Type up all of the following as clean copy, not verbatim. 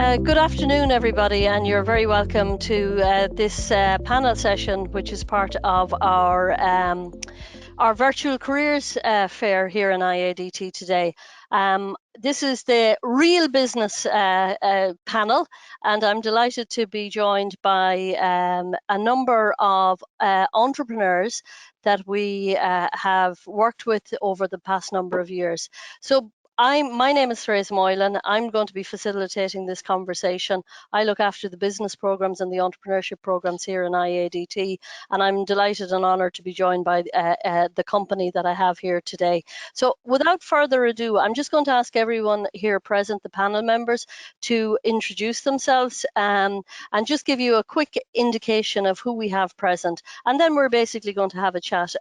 Good afternoon, everybody, and you're very welcome to this panel session, which is part of our virtual careers fair here in IADT today. This is the real business panel, and I'm delighted to be joined by a number of entrepreneurs that we have worked with over the past number of years. So my name is Therese Moylan. I'm going to be facilitating this conversation. I look after the business programs and the entrepreneurship programs here in IADT, and I'm delighted and honoured to be joined by the company that I have here today. So without further ado, I'm just going to ask everyone here present, the panel members, to introduce themselves and just give you a quick indication of who we have present. And then we're basically going to have a chat,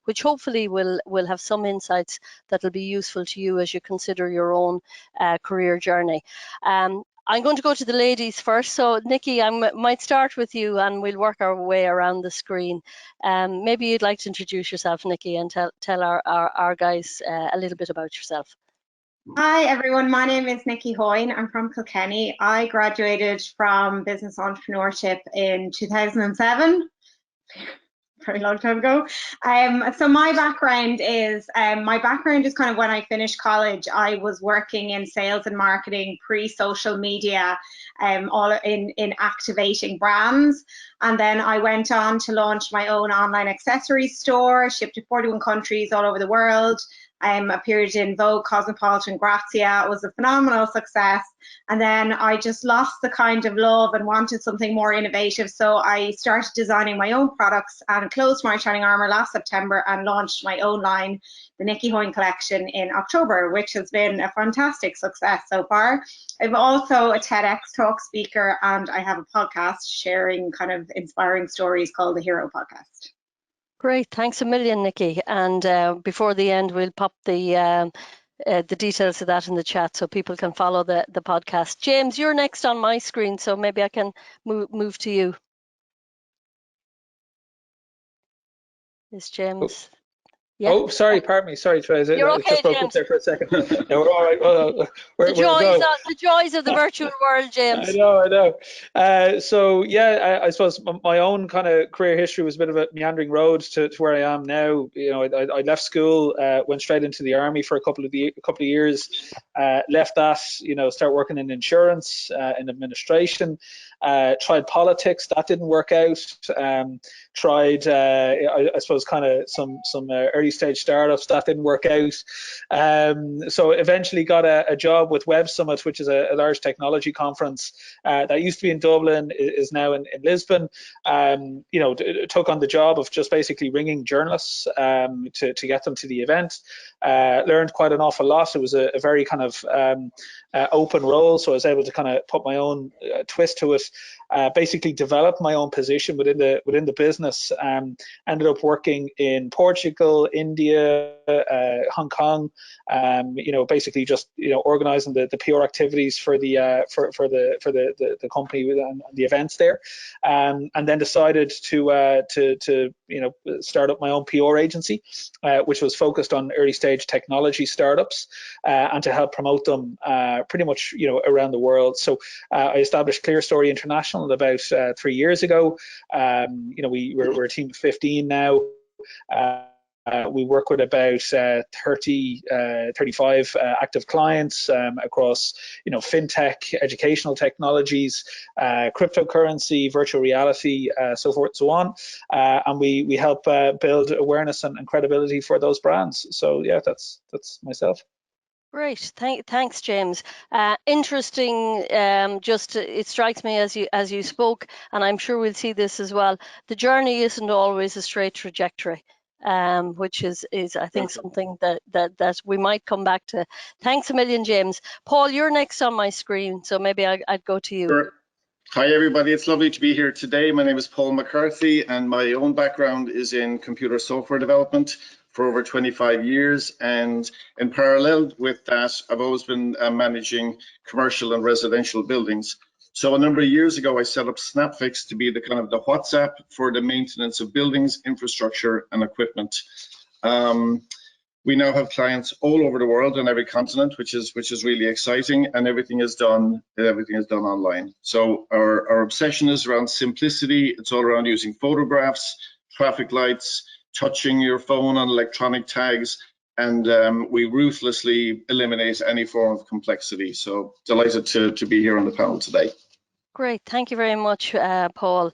which hopefully will have some insights that will be useful to you as you consider your own career journey. I'm going to go to the ladies first. So Nicki, I might start with you and we'll work our way around the screen. Maybe you'd like to introduce yourself, Nicki, and tell our guys a little bit about yourself. Hi everyone, my name is Nicki Hoyne. I'm from Kilkenny. I graduated from business entrepreneurship in 2007. Very long time ago. So my background is kind of when I finished college, I was working in sales and marketing pre-social media, all in activating brands. And then I went on to launch my own online accessories store, shipped to 41 countries all over the world. Appeared in Vogue, Cosmopolitan, Grazia. It was a phenomenal success. And then I just lost the kind of love and wanted something more innovative. So I started designing my own products and closed my Shining Armour last September and launched my own line, the Nicki Hoyne Collection, in October, which has been a fantastic success so far. I'm also a TEDx talk speaker, and I have a podcast sharing kind of inspiring stories called the Hero Podcast. Great, thanks a million, Nicki. And before the end, we'll pop the details of that in the chat so people can follow the podcast. James, you're next on my screen, so maybe I can move to you. Is James? Yeah. Oh, sorry, pardon me. Sorry, Therese. You're okay, just broke James. up there for a second. No, we're all right. Well, the joys of the virtual world, James. I know. So, yeah, I suppose my own kind of career history was a bit of a meandering road to where I am now. You know, I left school, went straight into the army for a couple of years. Left that, you know, start working in insurance, in administration. Tried politics, that didn't work out. Tried, I suppose, kind of some early stage startups, that didn't work out. So eventually got a job with Web Summit, which is a large technology conference that used to be in Dublin, is now in Lisbon. You know, took on the job of just basically ringing journalists to get them to the event. Learned quite an awful lot. It was a very kind of open role, so I was able to kind of put my own twist to it. Basically developed my own position within the business. Ended up working in Portugal, India, Hong Kong. You know, basically just, you know, organizing the PR activities for the company and the events there. And then decided to you know, start up my own PR agency, which was focused on early stage technology startups and to help promote them pretty much, you know, around the world. So I established ClearStory International about 3 years ago. You know, we're a team of 15 now. We work with about 35 active clients across, you know, fintech, educational technologies, cryptocurrency, virtual reality, so forth and so on. And we help build awareness and credibility for those brands. So yeah, that's myself. Great, thanks, James. Interesting. Just it strikes me as you spoke, and I'm sure we'll see this as well. The journey isn't always a straight trajectory, which is I think something that we might come back to. Thanks a million, James. Paul, you're next on my screen, so maybe I'd go to you. Sure. Hi everybody, it's lovely to be here today. My name is Paul McCarthy, and my own background is in computer software development for over 25 years, and in parallel with that, I've always been managing commercial and residential buildings. So a number of years ago, I set up SnapFix to be the kind of the WhatsApp for the maintenance of buildings, infrastructure, and equipment. We now have clients all over the world on every continent, which is really exciting, and everything is done online. So our obsession is around simplicity. It's all around using photographs, traffic lights, touching your phone on electronic tags, and we ruthlessly eliminate any form of complexity. So delighted to be here on the panel today. Great, thank you very much, Paul.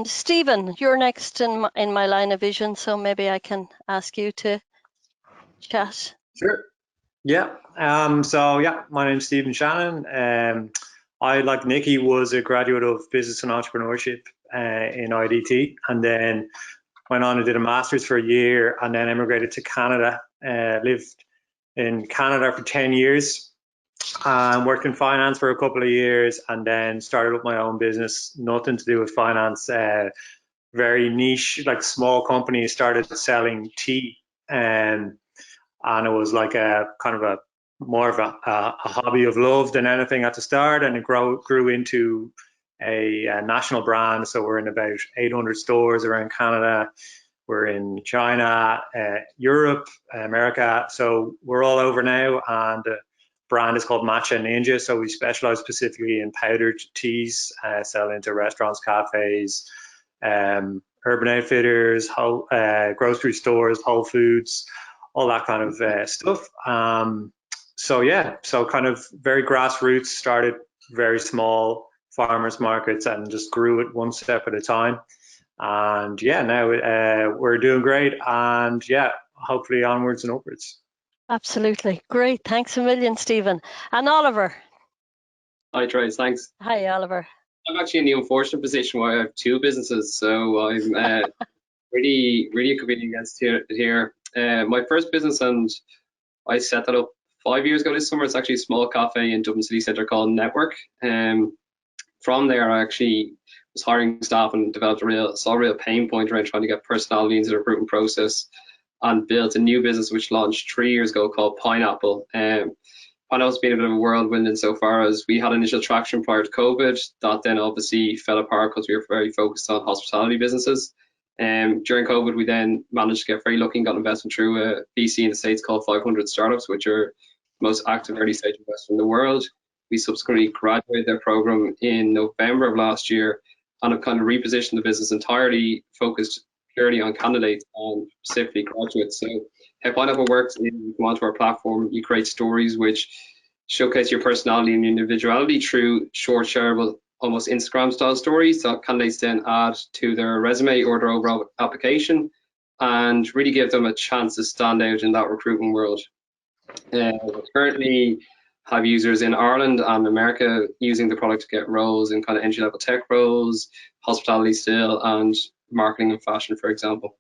Stephen, you're next in my line of vision, so maybe I can ask you to chat. Sure. Yeah. So yeah, my name's Stephen Shannon. I, like Nicki, was a graduate of business and entrepreneurship in IADT, and then went on and did a master's for a year, and then emigrated to Canada. Lived in Canada for 10 years, and worked in finance for a couple of years, and then started up my own business, nothing to do with finance, very niche, like small company. Started selling tea, and it was like a kind of more of a hobby of love than anything at the start, and it grew into a national brand. So we're in about 800 stores around Canada. We're in China, Europe, America. So we're all over now, and the brand is called Matcha Ninja. So we specialize specifically in powdered teas, sell into restaurants, cafes, Urban Outfitters, grocery stores, Whole Foods, all that kind of stuff. So yeah, so kind of very grassroots, started very small farmers markets and just grew it one step at a time. And yeah, now we're doing great, and yeah, hopefully onwards and upwards. Absolutely. Great. Thanks a million, Stephen. And Oliver. Hi, Therese. Thanks. Hi, Oliver. I'm actually in the unfortunate position where I have two businesses, so I'm really competing against here. My first business, and I set that up 5 years ago this summer. It's actually a small cafe in Dublin City Centre called Network. From there, I actually was hiring staff and developed saw a real pain point around trying to get personality into the recruitment process, and built a new business which launched 3 years ago called Pineapple. Pineapple's been a bit of a whirlwind insofar as we had initial traction prior to COVID. That then obviously fell apart because we were very focused on hospitality businesses. During COVID, we then managed to get very lucky and got investment through a VC in the States called 500 Startups, which are the most active early stage investor in the world. We subsequently graduated their program in November of last year, and have kind of repositioned the business entirely, focused purely on candidates and specifically graduates. So how Pineapple works is you come onto our platform, you create stories which showcase your personality and individuality through short, shareable, almost Instagram style stories that candidates then add to their resume or their overall application, and really give them a chance to stand out in that recruitment world. Currently have users in Ireland and America using the product to get roles in kind of entry-level tech roles, hospitality still, and marketing and fashion, for example.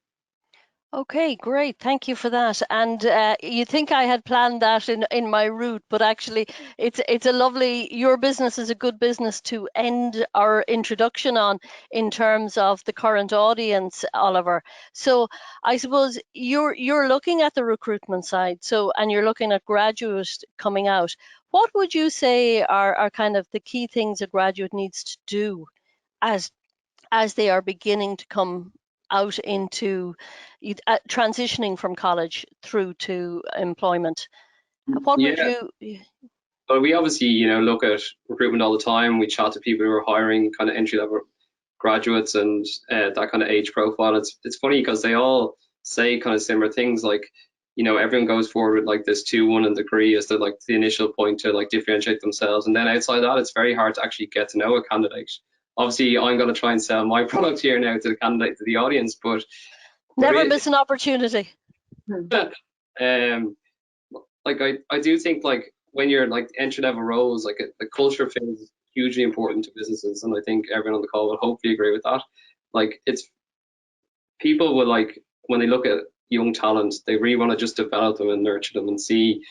Okay, great. Thank you for that. And you think I had planned that in my route, but actually it's a lovely, your business is a good business to end our introduction on in terms of the current audience, Oliver. So I suppose you're looking at the recruitment side, and you're looking at graduates coming out. What would you say are kind of the key things a graduate needs to do as they are beginning to come out into transitioning from college through to employment? What would you? Well, we obviously, look at recruitment all the time. We chat to people who are hiring kind of entry-level graduates and that kind of age profile. It's funny because they all say kind of similar things, like, everyone goes forward with like this 2-1 in degree as the initial point to like differentiate themselves, and then outside that, it's very hard to actually get to know a candidate. Obviously, I'm going to try and sell my product here now to the candidate, to the audience, but never miss an opportunity. I do think like when you're like entry-level roles, like the culture fit is hugely important to businesses, and I think everyone on the call will hopefully agree with that. Like, it's people will, like, when they look at young talent, they really want to just develop them and nurture them and see,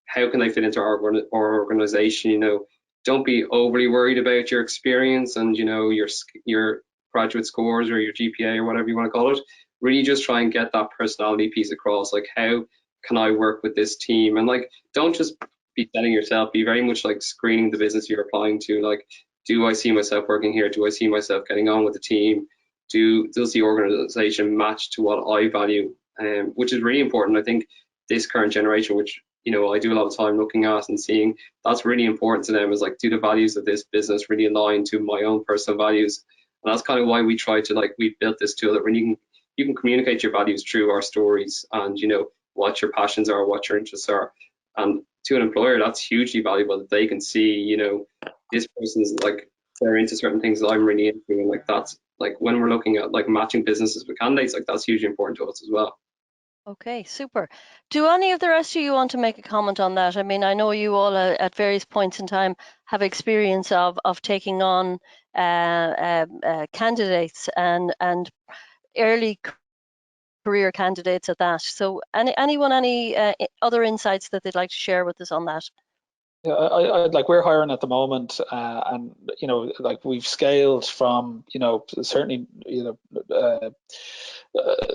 how can they fit into our organization. Don't be overly worried about your experience and your graduate scores or your GPA or whatever you want to call it. Really just try and get that personality piece across, like, how can I work with this team? And like, don't just be selling yourself, be very much like screening the business you're applying to. Like, do I see myself working here? Do I see myself getting on with the team? Does the organization match to what I value which is really important. I think this current generation, which I do a lot of time looking at and seeing, that's really important to them, is like, do the values of this business really align to my own personal values? And that's kind of why we try to, we built this tool that when you can communicate your values through our stories, and what your passions are, what your interests are. And to an employer, that's hugely valuable, that they can see, this person's they're into certain things that I'm really into, and that's when we're looking at matching businesses with candidates, that's hugely important to us as well. Okay, super. Do any of the rest of you want to make a comment on that? I mean, I know you all at various points in time have experience of taking on candidates and early career candidates at that. So anyone any other insights that they'd like to share with us on that? Yeah, we're hiring at the moment, and we've scaled from certainly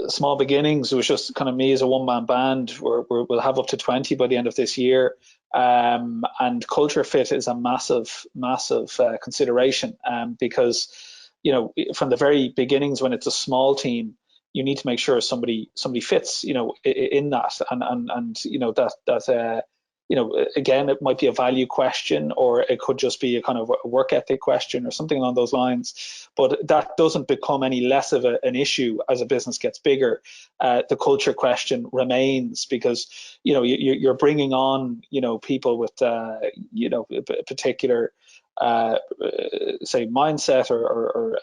small beginnings. It was just kind of me as a one-man band. We'll have up to 20 by the end of this year, and culture fit is a massive consideration, because from the very beginnings, when it's a small team, you need to make sure somebody fits in that, and that again, it might be a value question, or it could just be a kind of a work ethic question or something along those lines. But that doesn't become any less of an issue as a business gets bigger. The culture question remains, because you're bringing on people with a particular say mindset or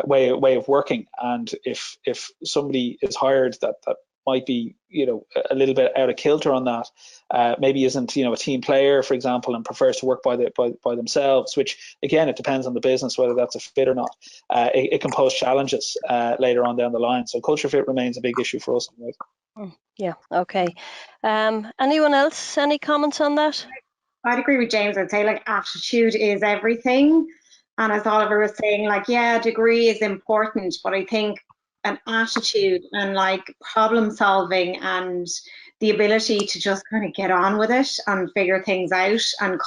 way of working, and if somebody is hired that might be a little bit out of kilter on that, maybe isn't a team player, for example, and prefers to work by themselves, which again, it depends on the business whether that's a fit or not. It can pose challenges later on down the line. So culture fit remains a big issue for us. Yeah. Okay. Anyone else? Any comments on that? I'd agree with James. I'd say attitude is everything. And as Oliver was saying, yeah, degree is important, but I think an attitude and problem solving and the ability to just kind of get on with it and figure things out and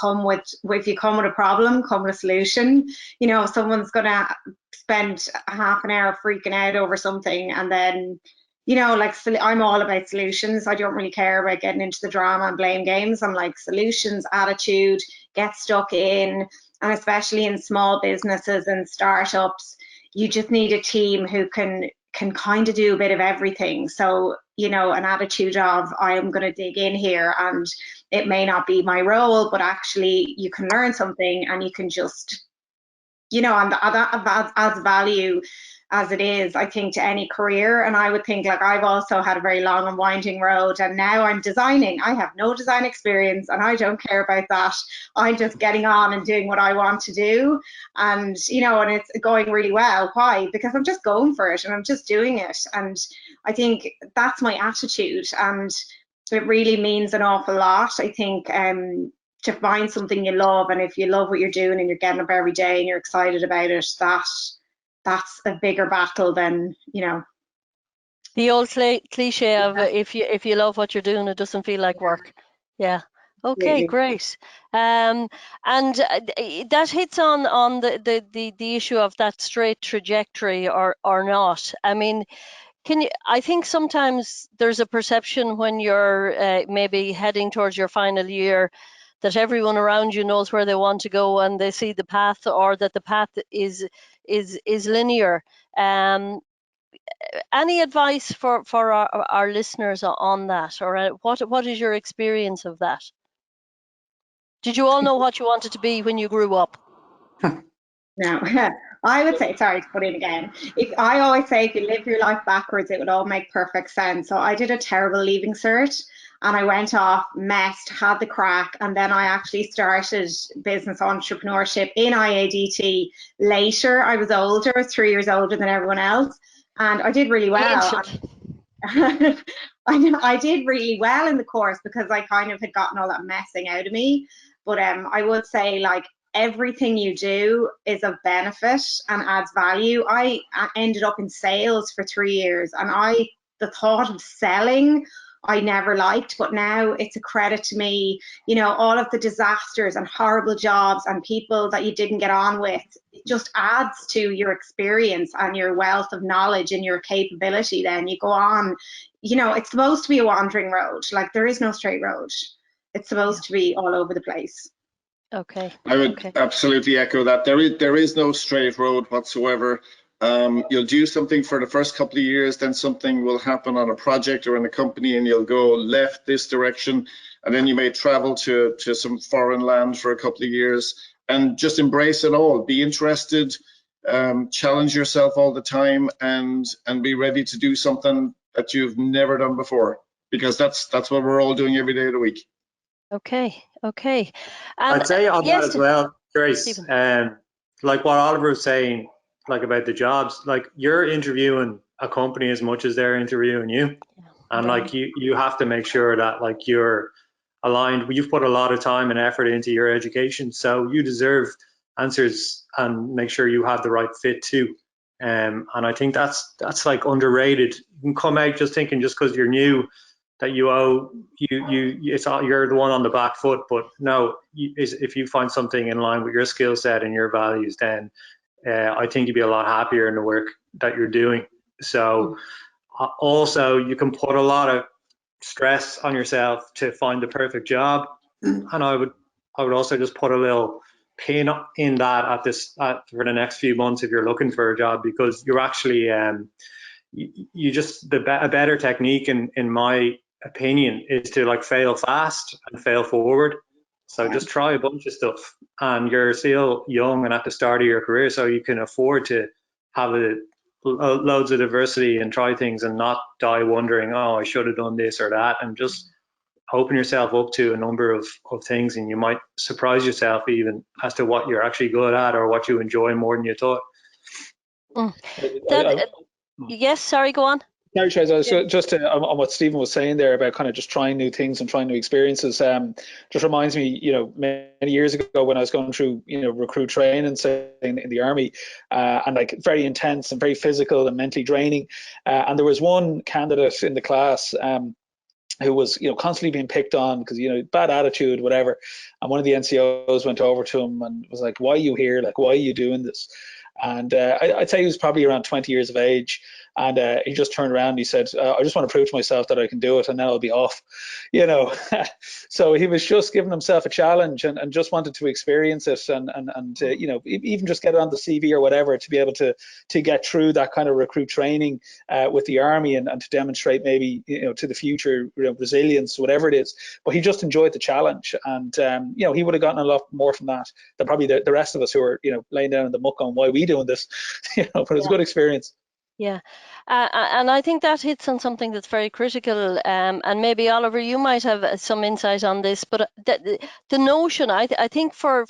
if you come with a problem, come with a solution. If someone's going to spend half an hour freaking out over something, and then I'm all about solutions. I don't really care about getting into the drama and blame games. I'm like, solutions, attitude, get stuck in. And especially in small businesses and startups, you just need a team who can kind of do a bit of everything. So, an attitude of, I am going to dig in here, and it may not be my role, but actually you can learn something, and you can just, and that adds value as it is, I think, to any career. And I would think I've also had a very long and winding road, and now I'm designing. I have no design experience, and I don't care about that. I'm just getting on and doing what I want to do, and and it's going really well. Why? Because I'm just going for it, and I'm just doing it. And I think that's my attitude, and it really means an awful lot. I think to find something you love, and if you love what you're doing and you're getting up every day and you're excited about it, that's a bigger battle than the old cliche of if you love what you're doing, it doesn't feel like work. Yeah. Okay, great. And that hits on the issue of that straight trajectory or not. I mean, I think sometimes there's a perception when you're maybe heading towards your final year that everyone around you knows where they want to go and they see the path, or that the path is linear. Any advice for our listeners on that, or what is your experience of that? Did you all know what you wanted to be when you grew up? No, I would say, sorry to put in again, I always say if you live your life backwards, it would all make perfect sense. So I did a terrible leaving cert, and I went off, messed, had the crack, and then I actually started business entrepreneurship in IADT later. I was older, 3 years older than everyone else, and I did really well. I did really well in the course because I kind of had gotten all that messing out of me. But I would say everything you do is of benefit and adds value. I ended up in sales for 3 years, and the thought of selling, I never liked, but now it's a credit to me. You know, all of the disasters and horrible jobs and people that you didn't get on with, it just adds to your experience and your wealth of knowledge and your capability. Then you go on, you know, it's supposed to be a wandering road. Like, there is no straight road. It's supposed to be all over the place. Okay. I would absolutely echo that. There is no straight road whatsoever. You'll do something for the first couple of years, then something will happen on a project or in a company, and you'll go left this direction, and then you may travel to some foreign land for a couple of years, and just embrace it all. Be interested, challenge yourself all the time, and be ready to do something that you've never done before, because that's what we're all doing every day of the week. Okay. I'd say on that as well, Grace, Stephen. like what Oliver was saying, like about the jobs, like you're interviewing a company as much as they're interviewing you. And like you have to make sure that like you're aligned. You've put a lot of time and effort into your education, so you deserve answers and make sure you have the right fit too. And I think that's like underrated. You can come out just thinking just because you're new that you owe it's all, you're the one on the back foot, but no, if you find something in line with your skill set and your values, then I think you'd be a lot happier in the work that you're doing. So also you can put a lot of stress on yourself to find the perfect job, and I would also just put a little pin in that for the next few months if you're looking for a job, because you're actually you just a better technique in my opinion is to like fail fast and fail forward. So just try a bunch of stuff, and you're still young and at the start of your career, so you can afford to have loads of diversity and try things and not die wondering, oh, I should have done this or that, and just open yourself up to a number of things, and you might surprise yourself even as to what you're actually good at or what you enjoy more than you thought. Yes, sorry, go on. No, Therese, I was just on what Stephen was saying there about kind of just trying new things and trying new experiences. Just reminds me, you know, many years ago when I was going through, you know, recruit training, say in the army, and like very intense and very physical and mentally draining. And there was one candidate in the class who was, you know, constantly being picked on because, you know, bad attitude, whatever. And one of the NCOs went over to him and was like, "Why are you here? Like, why are you doing this?" And I'd say he was probably around 20 years of age. And he just turned around and he said, "I just want to prove to myself that I can do it, and then I'll be off." You know, so he was just giving himself a challenge and just wanted to experience it and you know, even just get it on the CV or whatever to be able to get through that kind of recruit training with the army and to demonstrate maybe, you know, to the future, you know, resilience, whatever it is. But he just enjoyed the challenge, and you know, he would have gotten a lot more from that than probably the rest of us who are, you know, laying down in the muck on why we doing this. You know, but it's a good experience. Yeah, and I think that hits on something that's very critical. And maybe Oliver, you might have some insight on this. But the notion, I think, for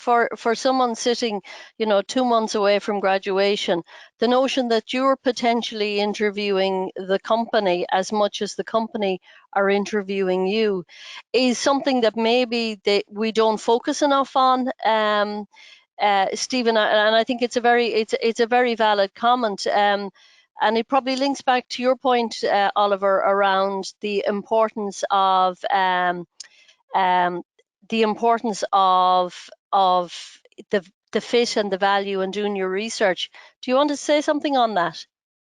someone sitting, you know, 2 months away from graduation, the notion that you're potentially interviewing the company as much as the company are interviewing you, is something that maybe we don't focus enough on. Stephen, and I think it's a very valid comment. And it probably links back to your point, Oliver, around the importance of the fit and the value in doing your research. Do you want to say something on that?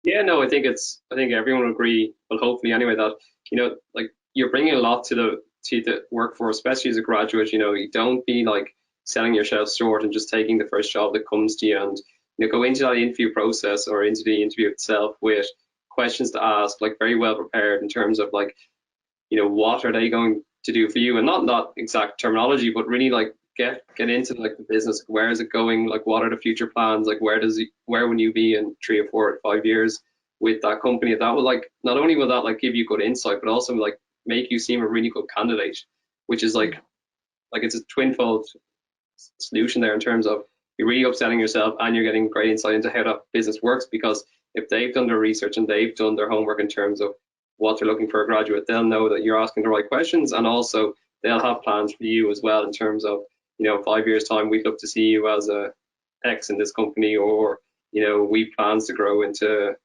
Yeah, no, I think everyone will agree, well, hopefully anyway, that, you know, like you're bringing a lot to the workforce, especially as a graduate. You know, you don't be like selling yourself short and just taking the first job that comes to you, and, you know, go into that interview process or into the interview itself with questions to ask, like very well prepared in terms of like, you know, what are they going to do for you, and not exact terminology, but really like get into like the business. Where is it going? Like, what are the future plans? Like, where will you be in 3 or 4 or 5 years with that company? That will, like, not only will that like give you good insight, but also like make you seem a really good candidate, which is like it's a twinfold solution there in terms of you're really upselling yourself and you're getting great insight into how that business works, because if they've done their research and they've done their homework in terms of what they're looking for a graduate, they'll know that you're asking the right questions, and also they'll have plans for you as well in terms of, you know, 5 years time, we'd love to see you as a X in this company, or, you know, we plans to grow into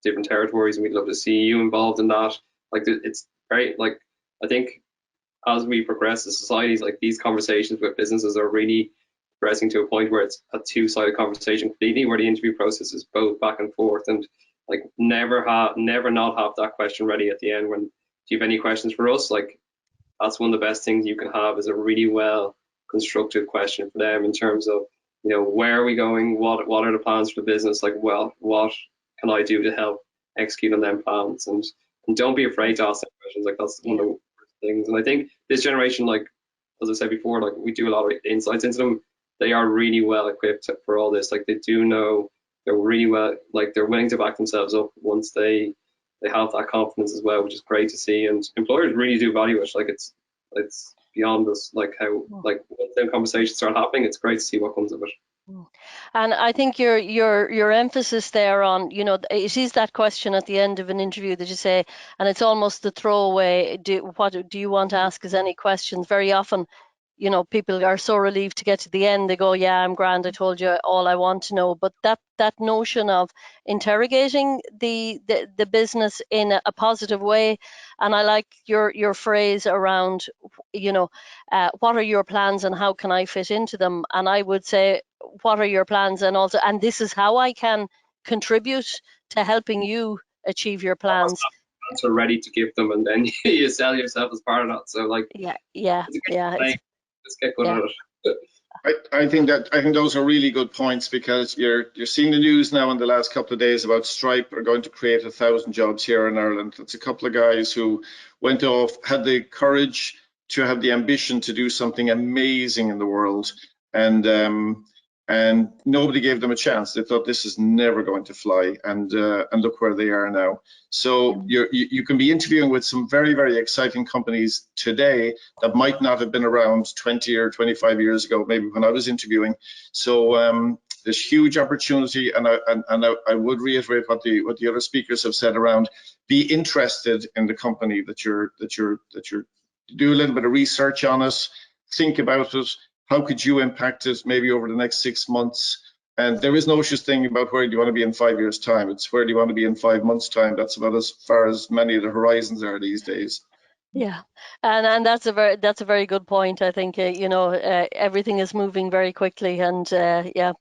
different territories and we'd love to see you involved in that. Like, it's very, like, I think as we progress as societies, like these conversations with businesses are really progressing to a point where it's a two-sided conversation completely, where the interview process is both back and forth, and like never not have that question ready at the end when, do you have any questions for us? Like that's one of the best things you can have, is a really well constructed question for them in terms of, you know, where are we going? What are the plans for the business? Like, well, what can I do to help execute on them plans? And don't be afraid to ask them questions. Like that's one of the first things. And I think this generation, like as I said before, like we do a lot of insights into them. They are really well equipped for all this. Like they do know, they're really well, like they're willing to back themselves up once they have that confidence as well, which is great to see. And employers really do value it. Like it's beyond us, like how, like once them conversations start happening, it's great to see what comes of it. And I think your emphasis there on, you know, it is that question at the end of an interview that you say, and it's almost the throwaway, what do you want to ask us any questions? Very often, you know, people are so relieved to get to the end. They go, yeah, I'm grand, I told you all I want to know. But that notion of interrogating the business in a positive way, and I like your phrase around, you know, what are your plans and how can I fit into them? And I would say, what are your plans, and also, and this is how I can contribute to helping you achieve your plans. So ready to give them, and then you sell yourself as part of that. So like, yeah. Let's get good at it. I think those are really good points, because you're seeing the news now in the last couple of days about Stripe are going to create 1,000 jobs here in Ireland. It's a couple of guys who went off, had the courage to have the ambition to do something amazing in the world, and nobody gave them a chance. They thought this is never going to fly, and look where they are now. So you can be interviewing with some very, very exciting companies today that might not have been around 20 or 25 years ago, maybe when I was interviewing. So there's huge opportunity, and I would reiterate what the other speakers have said around, be interested in the company that you're do a little bit of research on it, think about it. How could you impact it maybe over the next 6 months? And there is no such thing about where do you want to be in 5 years' time. It's where do you want to be in 5 months' time. That's about as far as many of the horizons are these days. Yeah, and that's a very good point. I think you know, everything is moving very quickly, and yeah,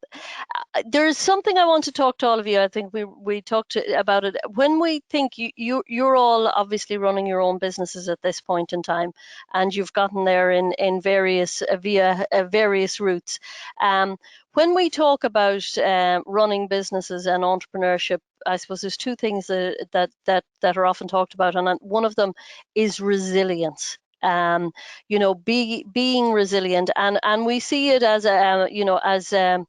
there is something I want to talk to all of you. I think we talked about it when we think you're all obviously running your own businesses at this point in time, and you've gotten there in various via various routes. When we talk about running businesses and entrepreneurship, I suppose there's two things that are often talked about, and one of them is resilience. You know, being resilient, and we see it as a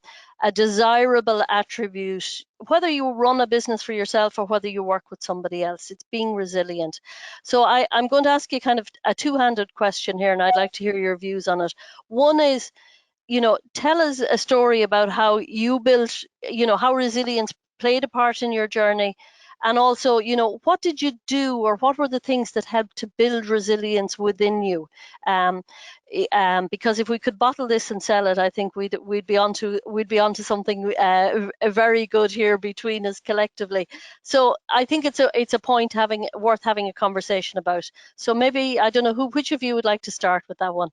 desirable attribute, whether you run a business for yourself or whether you work with somebody else. It's being resilient. So I'm going to ask you kind of a two-handed question here, and I'd like to hear your views on it. One is, you know, tell us a story about how you built, you know, how resilience played a part in your journey. And also, you know, what did you do, or what were the things that helped to build resilience within you? Because if we could bottle this and sell it, I think we'd be onto something very good here between us collectively. So I think it's a point worth having a conversation about. So maybe, I don't know which of you would like to start with that one.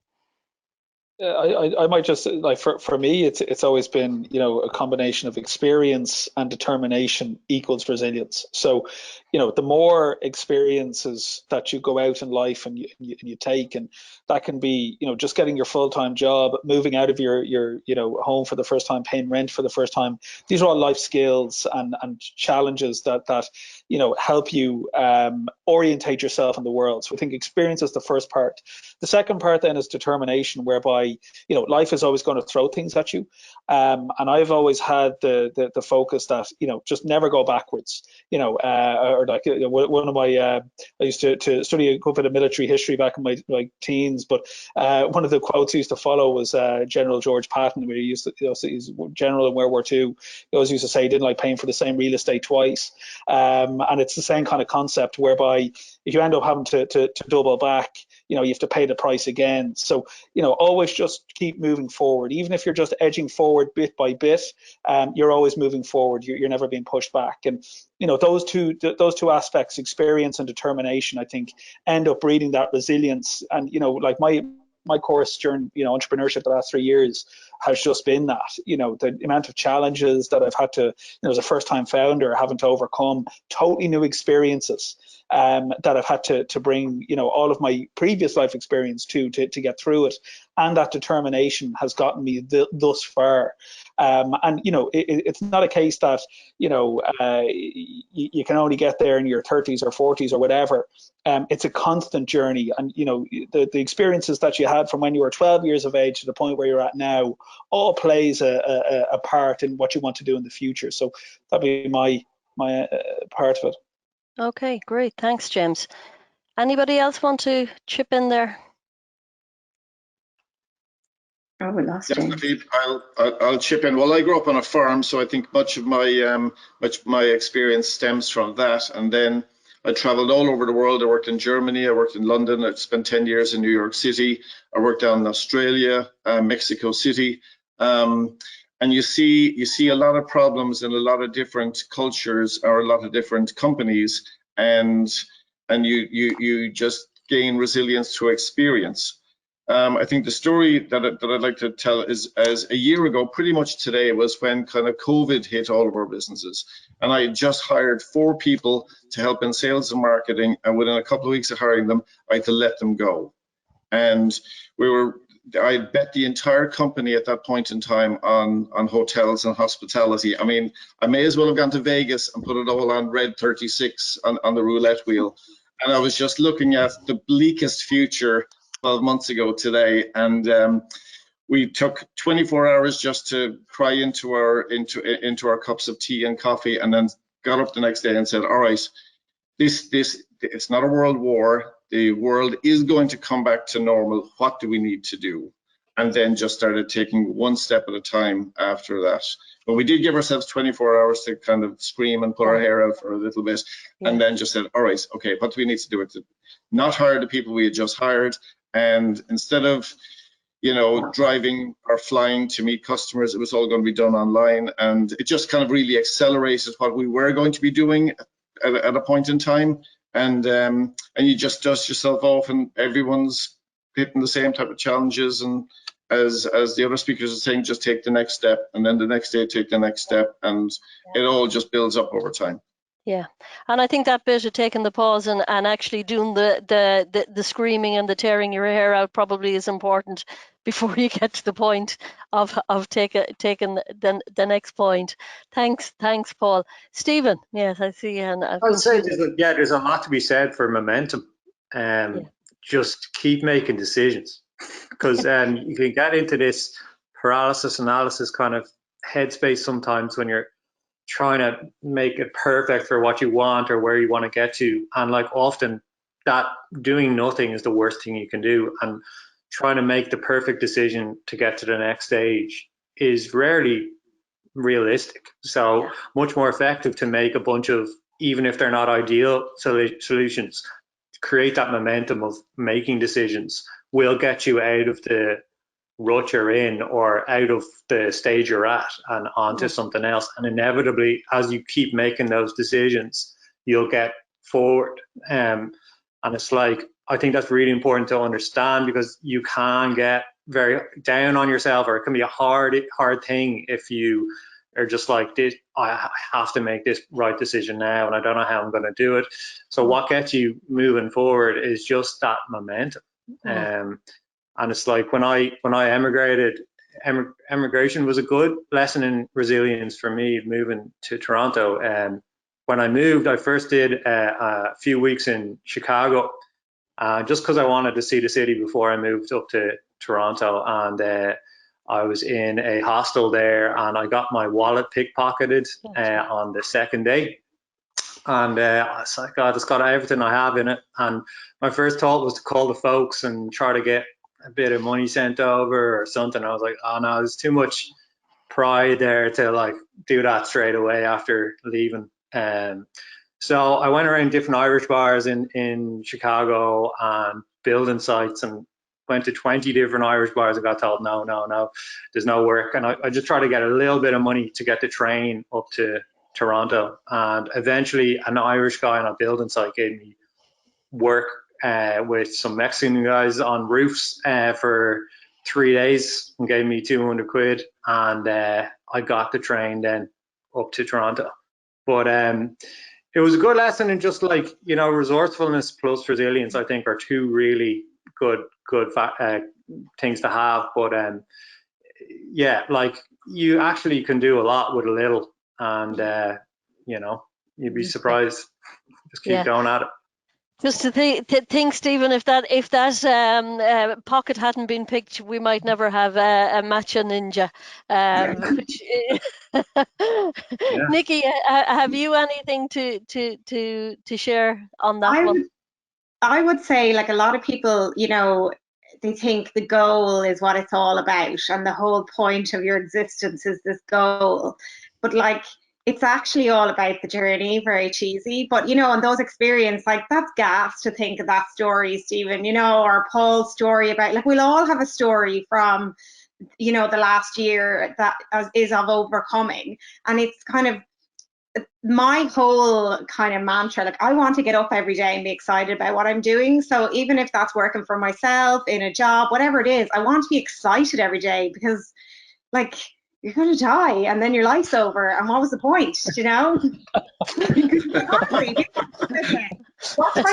I might just, like, for me, it's always been, you know, a combination of experience and determination equals resilience. So, you know, the more experiences that you go out in life and you take, and that can be, you know, just getting your full-time job, moving out of your you know, home for the first time, paying rent for the first time. These are all life skills and challenges that you know, help you orientate yourself in the world. So I think experience is the first part. The second part then is determination, whereby, you know, life is always going to throw things at you, and I've always had the focus that, you know, just never go backwards. You know, or like one of my I used to study a good bit of military history back in my teens, but one of the quotes I used to follow was General George Patton, where he used to, you know, he's general in World War II. He always used to say he didn't like paying for the same real estate twice, and it's the same kind of concept, whereby if you end up having to double back, you know, you have to pay the price again. So, you know, always just keep moving forward. Even if you're just edging forward bit by bit, you're always moving forward. You're never being pushed back. And, you know, those two aspects, experience and determination, I think end up breeding that resilience. And, you know, like my course during, you know, entrepreneurship the last 3 years has just been that, you know, the amount of challenges that I've had to, you know, as a first time founder, having to overcome totally new experiences that I've had to bring, you know, all of my previous life experience to get through it. And that determination has gotten me thus far. And, you know, it's not a case that, you know, you can only get there in your 30s or 40s or whatever. It's a constant journey. And, you know, the experiences that you had from when you were 12 years of age to the point where you're at now all plays a part in what you want to do in the future. So that'd be my part of it. Okay, great. Thanks, James. Anybody else want to chip in there? Oh, we lost James. Definitely, I'll chip in. Well, I grew up on a farm, so I think much of my experience stems from that. And then I traveled all over the world. I worked in Germany, I worked in London, I spent 10 years in New York City. I worked down in Australia, Mexico City. And you see a lot of problems in a lot of different cultures or a lot of different companies, and you just gain resilience through experience. I think the story that I'd like to tell is, as a year ago, pretty much today, was when kind of COVID hit all of our businesses. And I had just hired 4 people to help in sales and marketing. And within a couple of weeks of hiring them, I had to let them go. And I bet the entire company at that point in time on hotels and hospitality. I mean, I may as well have gone to Vegas and put it all on red 36 on the roulette wheel. And I was just looking at the bleakest future 12 months ago today, and we took 24 hours just to cry into our cups of tea and coffee, and then got up the next day and said, all right, it's not a world war. The world is going to come back to normal. What do we need to do? And then just started taking one step at a time after that. But we did give ourselves 24 hours to kind of scream and put our hair out for a little bit, and then just said, all right, okay, what do we need to do? To not hire the people we had just hired, and instead of, you know, driving or flying to meet customers, it was all going to be done online. And it just kind of really accelerated what we were going to be doing at a point in time. And you just dust yourself off, and everyone's hitting the same type of challenges. And as the other speakers are saying, just take the next step, and then the next day take the next step, and it all just builds up over time. Yeah, and I think that bit of taking the pause and actually doing the screaming and the tearing your hair out probably is important before you get to the point of taking the next point. Thanks, Paul. Stephen, yes, I see you. And I'd say there's a lot to be said for momentum. Just keep making decisions, because you can get into this paralysis analysis kind of headspace sometimes when you're trying to make it perfect for what you want or where you want to get to, and like often that doing nothing is the worst thing you can do, and trying to make the perfect decision to get to the next stage is rarely realistic. So much more effective to make a bunch of, even if they're not ideal solutions, create that momentum of making decisions will get you out of the rut you're in or out of the stage you're at and onto something else. And inevitably, as you keep making those decisions, you'll get forward. And it's like, I think that's really important to understand, because you can get very down on yourself, or it can be a hard thing if you are just like, this, I have to make this right decision now and I don't know how I'm going to do it. So what gets you moving forward is just that momentum. And it's like when I emigrated, emigration was a good lesson in resilience for me, moving to Toronto. When I moved, I first did a few weeks in Chicago, just because I wanted to see the city before I moved up to Toronto. And I was in a hostel there, and I got my wallet pickpocketed on the second day. And I was like, God, it's got everything I have in it. And my first thought was to call the folks and try to get a bit of money sent over or something. I was like, oh no, there's too much pride there to like do that straight away after leaving. So I went around different Irish bars in Chicago and building sites and went to 20 different Irish bars and got told, no, there's no work. And I just tried to get a little bit of money to get the train up to Toronto. And eventually an Irish guy on a building site gave me work with some Mexican guys on roofs for 3 days and gave me 200 quid. And I got the train then up to Toronto. But it was a good lesson in just like, you know, resourcefulness plus resilience, I think, are two really good things to have. But yeah, like you actually can do a lot with a little, and you know, you'd be surprised. Just keep going at it. Just to think, Stephen, if that pocket hadn't been picked, we might never have a Matcha Ninja. Which, Nicki, have you anything to share on that one? I would say, like, a lot of people, you know, they think the goal is what it's all about, and the whole point of your existence is this goal. But like, it's actually all about the journey. Very cheesy, but you know, and those experiences, like, that's gas to think of that story, Stephen, you know, or Paul's story about, like, we'll all have a story from, you know, the last year that is of overcoming. And it's kind of my whole kind of mantra, like, I want to get up every day and be excited about what I'm doing. So even if that's working for myself in a job, whatever it is, I want to be excited every day, because like, you're going to die and then your life's over, and what was the point, you know? Watch my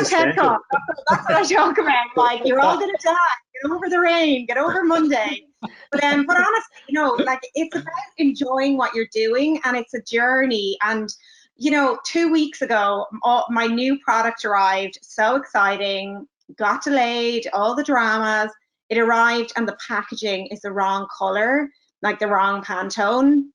TED Talk. That's what I talk about. Like, you're all going to die. Get over the rain. Get over Monday. But honestly, you know, like, it's about enjoying what you're doing, and it's a journey. And you know, 2 weeks ago, my new product arrived. So exciting. Got delayed. All the dramas. It arrived, and the packaging is the wrong color, like the wrong Pantone.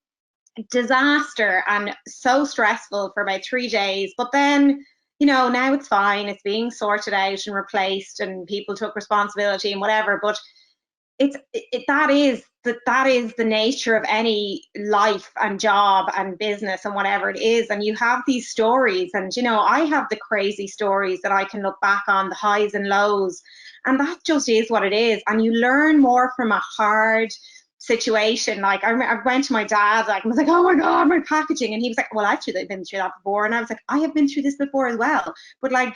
Disaster, and so stressful for about 3 days. But then, you know, now it's fine. It's being sorted out and replaced, and people took responsibility and whatever. But that is the nature of any life and job and business and whatever it is. And you have these stories, and you know, I have the crazy stories that I can look back on, the highs and lows, and that just is what it is. And you learn more from a hard situation. Like, I went to my dad, like, I was like, oh my god, my packaging, and he was like, well, I've been through that before. And I was like, I have been through this before as well. But like,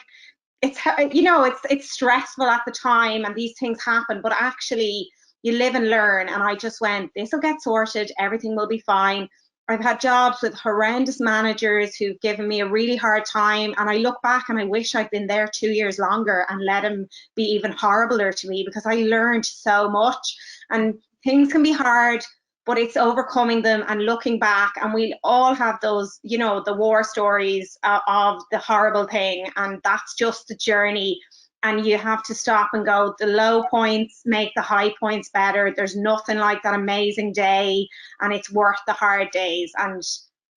it's, you know, it's stressful at the time, and these things happen, but actually you live and learn. And I just went, this will get sorted, everything will be fine. I've had jobs with horrendous managers who've given me a really hard time, and I look back and I wish I'd been there 2 years longer and let them be even horribler to me, because I learned so much. And things can be hard, but it's overcoming them and looking back. And we all have those, you know, the war stories of the horrible thing, and that's just the journey. And you have to stop and go, the low points make the high points better. There's nothing like that amazing day, and it's worth the hard days. And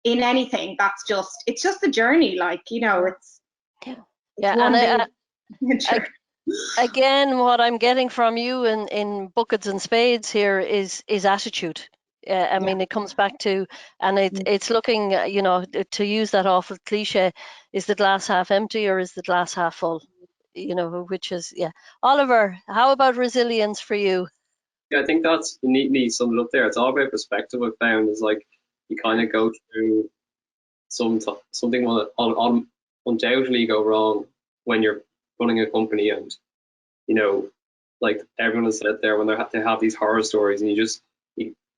in anything, it's just the journey. Like, you know, it's again, what I'm getting from you in buckets and spades here is attitude. I mean, it comes back to, and it's looking, you know, to use that awful cliche, is the glass half empty or is the glass half full? You know, which is, Oliver, how about resilience for you? Yeah, I think that's neatly summed up there. It's all about perspective. I've found is like, you kind of go through something will undoubtedly go wrong when you're running a company, and you know, like everyone has said there, when they have these horror stories, and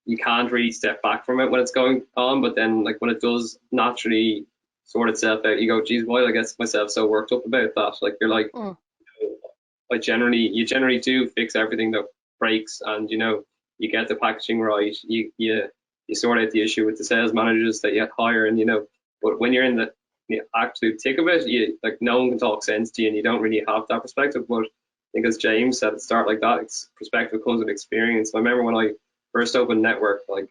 you can't really step back from it when it's going on. But then, like, when it does naturally sort itself out, you go, geez, why did I get myself so worked up about that? Like, you're like, you generally do fix everything that breaks, and you know, you get the packaging right, you sort out the issue with the sales managers that you hire, and you know, but when you're in the absolute thick of it, like, no one can talk sense to you, and you don't really have that perspective. But I think, as James said at the start, like, that perspective comes with experience. I remember when I first opened Network, like,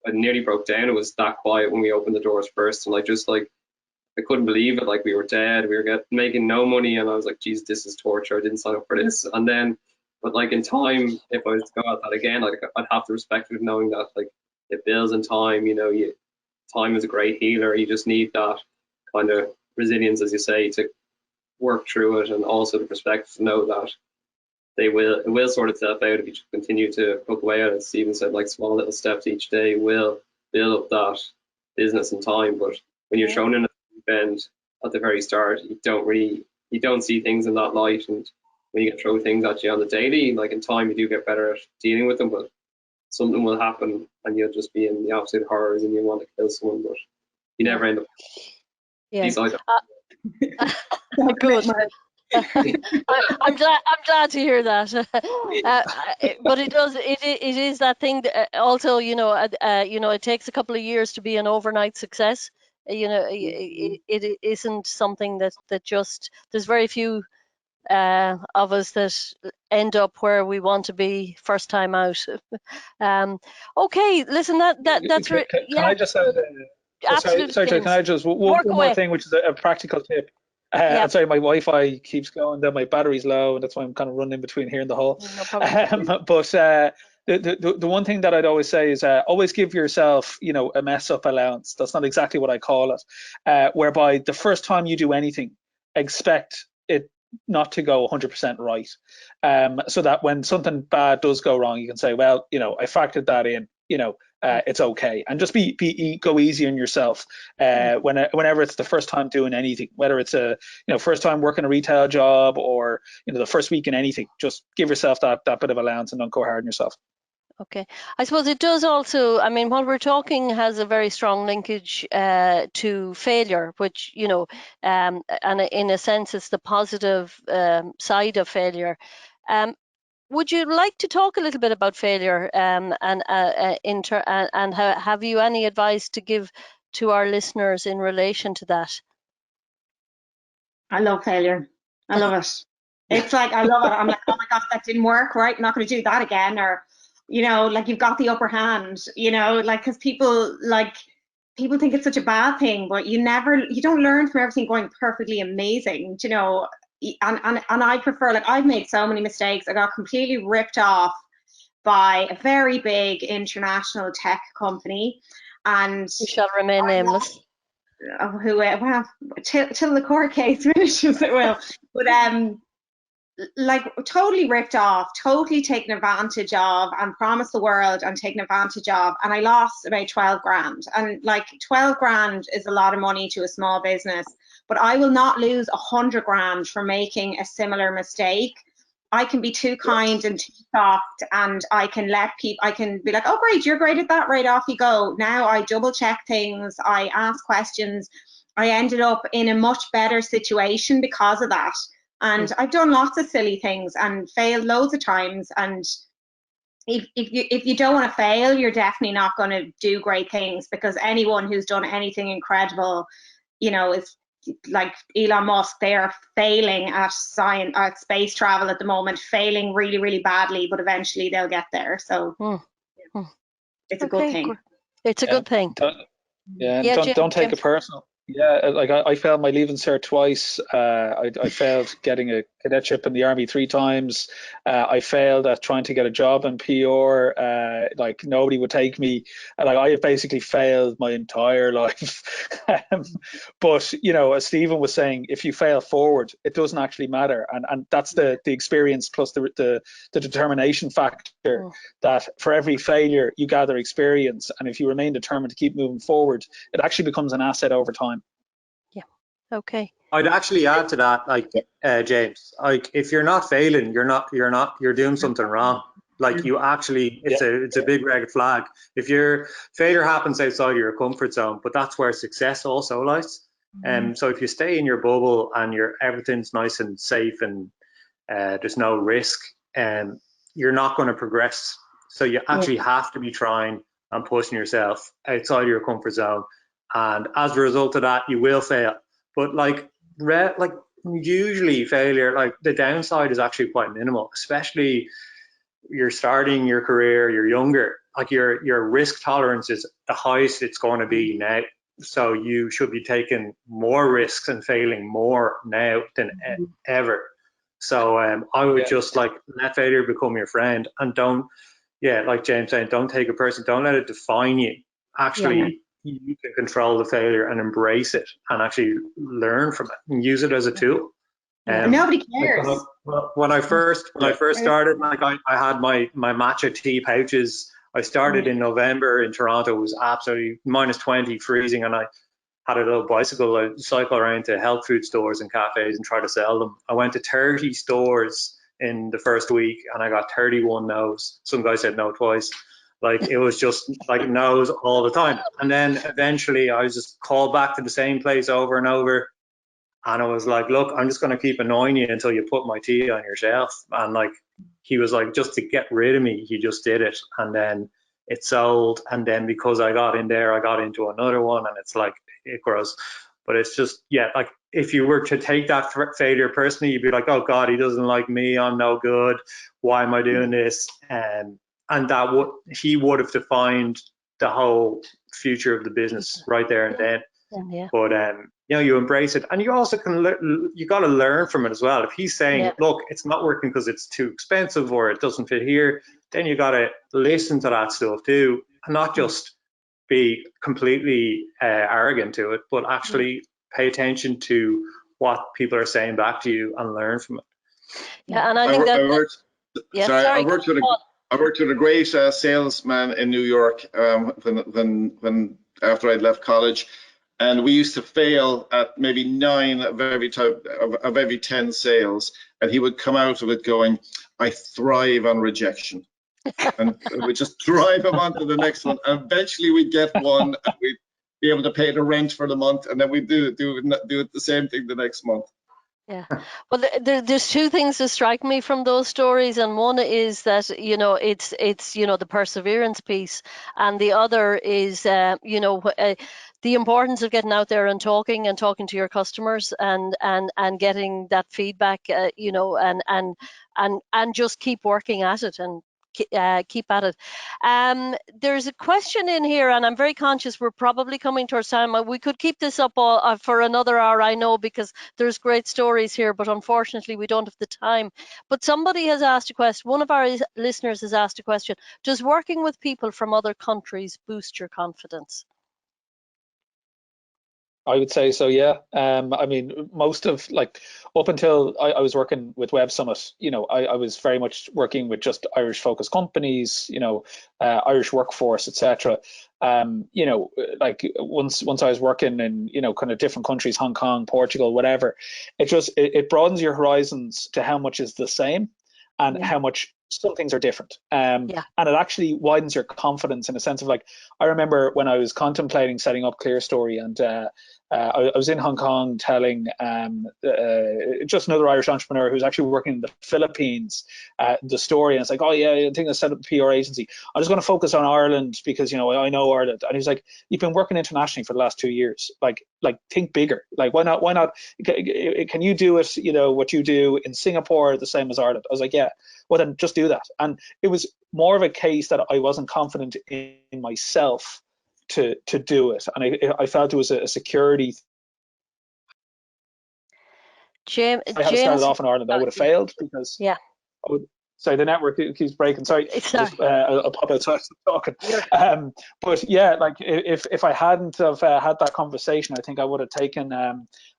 I nearly broke down. It was that quiet when we opened the doors first, and I couldn't believe it. Like, we were dead, we were making no money, and I was like, geez, this is torture. I didn't sign up for this. And then, but like, in time, if I was to go at that again, like, I'd have the respect of knowing that, like, it builds in time. You know, time is a great healer. You just need that kind of resilience, as you say, to work through it, and also the perspective to know that it will sort itself out if you just continue to poke away at it. Stephen said, like, small little steps each day will build up that business in time. But when you're thrown in a deep end at the very start, you don't see things in that light. And when you get thrown things at you on the daily, like, in time, you do get better at dealing with them. But something will happen and you'll just be in the absolute horrors and you want to kill someone, but you never end up. Yeah. Good. I'm glad to hear that. But it is that thing that, also, it takes a couple of years to be an overnight success. It isn't something that just, there's very few of us that end up where we want to be first time out. Okay, listen, that's Can I just add, absolutely. sorry, can I just one more thing, which is a practical tip. I'm sorry, my Wi-Fi keeps going, then my battery's low, and that's why I'm kind of running in between here and the hall. No problem. But the one thing that I'd always say is always give yourself, a mess up allowance. That's not exactly what I call it. Whereby the first time you do anything, expect it not to go 100% right. So that when something bad does go wrong, you can say, well, I factored that in, it's okay, and just go easy on yourself whenever it's the first time doing anything, whether it's a first time working a retail job or the first week in anything. Just give yourself that bit of allowance and don't go hard on yourself. Okay, I suppose it does also, I mean, what we're talking has a very strong linkage to failure, which, and in a sense, it's the positive side of failure. Would you like to talk a little bit about failure and have you any advice to give to our listeners in relation to that? I love failure. I love it. It's like, I love it. I'm like, oh my God, that didn't work, right? I'm not going to do that again. Or, like, you've got the upper hand, like, because people think it's such a bad thing, but you don't learn from everything going perfectly amazing, and I prefer, like, I've made so many mistakes. I got completely ripped off by a very big international tech company, and we shall remain nameless. Well, till the court case finishes, it will. But like, totally ripped off, totally taken advantage of, and promised the world and taken advantage of, and I lost about 12 grand. And like, 12 grand is a lot of money to a small business, but I will not lose 100 grand for making a similar mistake. I can be too kind and too soft, and I can be like, oh great, you're great at that, right, off you go. Now I double check things, I ask questions. I ended up in a much better situation because of that. And I've done lots of silly things and failed loads of times. And if you don't want to fail, you're definitely not going to do great things, because anyone who's done anything incredible, is like Elon Musk. They are failing at space travel at the moment, failing really, really badly, but eventually they'll get there. So it's a good thing. It's a good thing. Don't take it personal. Yeah, like I failed my Leaving Cert twice. I failed getting a cadetship in the Army 3 times. I failed at trying to get a job in PR. Like, nobody would take me. Like, I have basically failed my entire life. But as Stephen was saying, if you fail forward, it doesn't actually matter, and that's the experience plus the determination factor. That for every failure you gather experience, and if you remain determined to keep moving forward, it actually becomes an asset over time. Okay. I'd actually add to that, like, James, like, if you're not failing, you're doing something wrong. Like, you actually, it's a big red flag. If your failure happens outside of your comfort zone, but that's where success also lies. So if you stay in your bubble and everything's nice and safe and there's no risk, you're not going to progress. So you actually have to be trying and pushing yourself outside of your comfort zone. And as a result of that, you will fail. But like usually failure, like, the downside is actually quite minimal, especially you're starting your career, you're younger. Like, your risk tolerance is the highest it's going to be now. So you should be taking more risks and failing more now than ever. So I would just, like, let failure become your friend, and don't, like James saying, don't take it personally. Don't let it define you. Actually, you can control the failure and embrace it and actually learn from it and use it as a tool. Nobody cares. When I first started, like I had my matcha tea pouches. I started in November in Toronto. It was absolutely -20, freezing, and I had a little bicycle. I cycle around to health food stores and cafes and try to sell them. I went to 30 stores in the first week, and I got 31 no's. Some guy said no twice. Like, it was just like no's all the time. And then eventually I was just called back to the same place over and over. And I was like, look, I'm just going to keep annoying you until you put my tea on your shelf. And like, he was like, just to get rid of me, he just did it. And then it sold. And then because I got in there, I got into another one, and it's like, it grows. But it's just, yeah, like if you were to take that failure personally, you'd be like, oh God, he doesn't like me. I'm no good. Why am I doing this? And that he would have defined the whole future of the business right there and then. But you know, you embrace it, and you also you got to learn from it as well. If he's saying, look, it's not working because it's too expensive or it doesn't fit here, then you got to listen to that stuff too, and not just be completely arrogant to it, but actually pay attention to what people are saying back to you and learn from it. Yeah, and I think I worked with a great salesman in New York when after I'd left college. And we used to fail at maybe 9 of every 10 sales. And he would come out of it going, I thrive on rejection. And we'd just drive him on to the next one. And eventually we'd get one, and we'd be able to pay the rent for the month. And then we'd do it the same thing the next month. Yeah, well, there's two things that strike me from those stories, and one is that, you know, it's you know, the perseverance piece, and the other is you know, the importance of getting out there and talking to your customers and getting that feedback, you know, and just keep working at it and keep at it. There's a question in here, and I'm very conscious we're probably coming towards time. We could keep this up for another hour, I know, because there's great stories here, but unfortunately we don't have the time. But somebody has asked a question, one of our listeners has asked a question: does working with people from other countries boost your confidence? I would say so, yeah. I mean, most of, like, up until I was working with Web Summit, you know, I was very much working with just Irish focused companies, you know, Irish workforce, etc. You know, like once I was working in, you know, kind of different countries, Hong Kong, Portugal, whatever, it broadens your horizons to how much is the same and how much some things are different. And it actually widens your confidence in a sense of, like, I remember when I was contemplating setting up ClearStory, and I was in Hong Kong telling just another Irish entrepreneur who's actually working in the Philippines the story, and it's like, oh yeah, I think I set up a PR agency. I'm just going to focus on Ireland because, you know, I know Ireland. And he's like, you've been working internationally for the last 2 years. Like think bigger. Like, why not? Can you do it? You know, what you do in Singapore the same as Ireland? I was like, yeah. Well, then just do that. And it was more of a case that I wasn't confident in myself to do it, and I felt it was a security. James, I had started off in Ireland, I would have failed because sorry, the network keeps breaking. Sorry. I'll pop outside talking. But yeah, like if I hadn't have had that conversation, I think I would have taken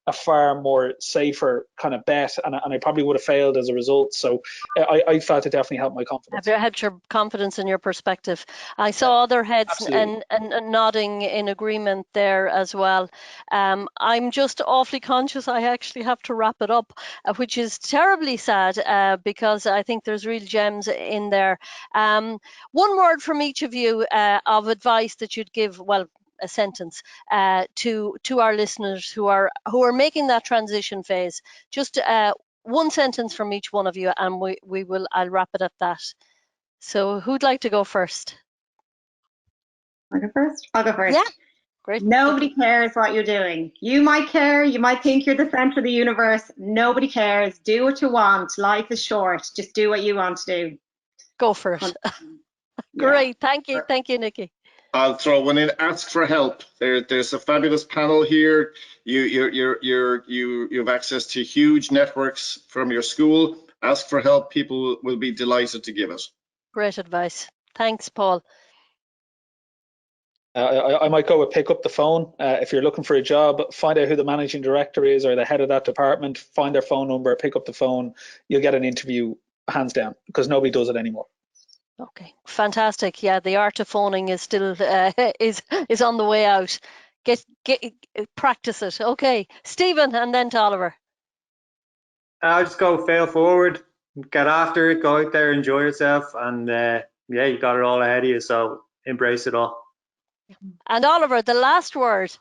a far more safer kind of bet, and I probably would have failed as a result. So I felt it definitely helped my confidence. It helped your confidence and your perspective. I saw other heads and nodding in agreement there as well. I'm just awfully conscious I actually have to wrap it up, which is terribly sad because I think there's real gems in there. One word from each of you of advice that you'd give, well, a sentence to our listeners who are making that transition phase. Just one sentence from each one of you, and I'll wrap it at that. So who'd like to go first? I'll go first. Yeah, great. Nobody cares what you're doing. You might care, you might think you're the center of the universe. Nobody cares. Do what you want. Life is short. Just do what you want to do. Go for it. Great. Thank you, Nicki. I'll throw one in. Ask for help. There's a fabulous panel here. You have access to huge networks from your school. Ask for help. People will be delighted to give it. Great advice. Thanks, Paul. I might go with pick up the phone. If you're looking for a job, find out who the managing director is or the head of that department, find their phone number, pick up the phone. You'll get an interview hands down, because nobody does it anymore. Okay, fantastic. Yeah, the art of phoning is still is on the way out. Get practice it. Okay, Stephen, and then to Oliver. I'll just go fail forward, get after it, go out there, enjoy yourself, and yeah, you got it all ahead of you, so embrace it all. And Oliver, the last word.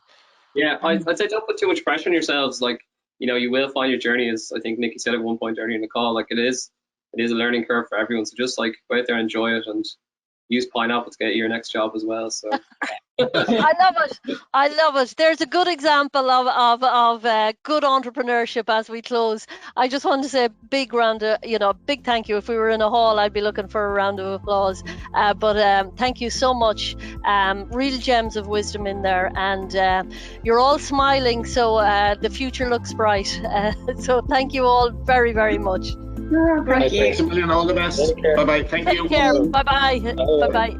Yeah, I'd say don't put too much pressure on yourselves. Like, you know, you will find your journey, as I think Nicki said at one point earlier in the call, like it is a learning curve for everyone. So just like go out there, enjoy it, and use pineapple to get your next job as well. So I love it. I love it. There's a good example of good entrepreneurship as we close. I just want to say a big big thank you. If we were in a hall, I'd be looking for a round of applause. But thank you so much. Real gems of wisdom in there, and you're all smiling, so the future looks bright. So thank you all very, very much. Thank you. Thanks a million. All the best. Bye bye. Thank you. Take care. Bye bye. Bye bye.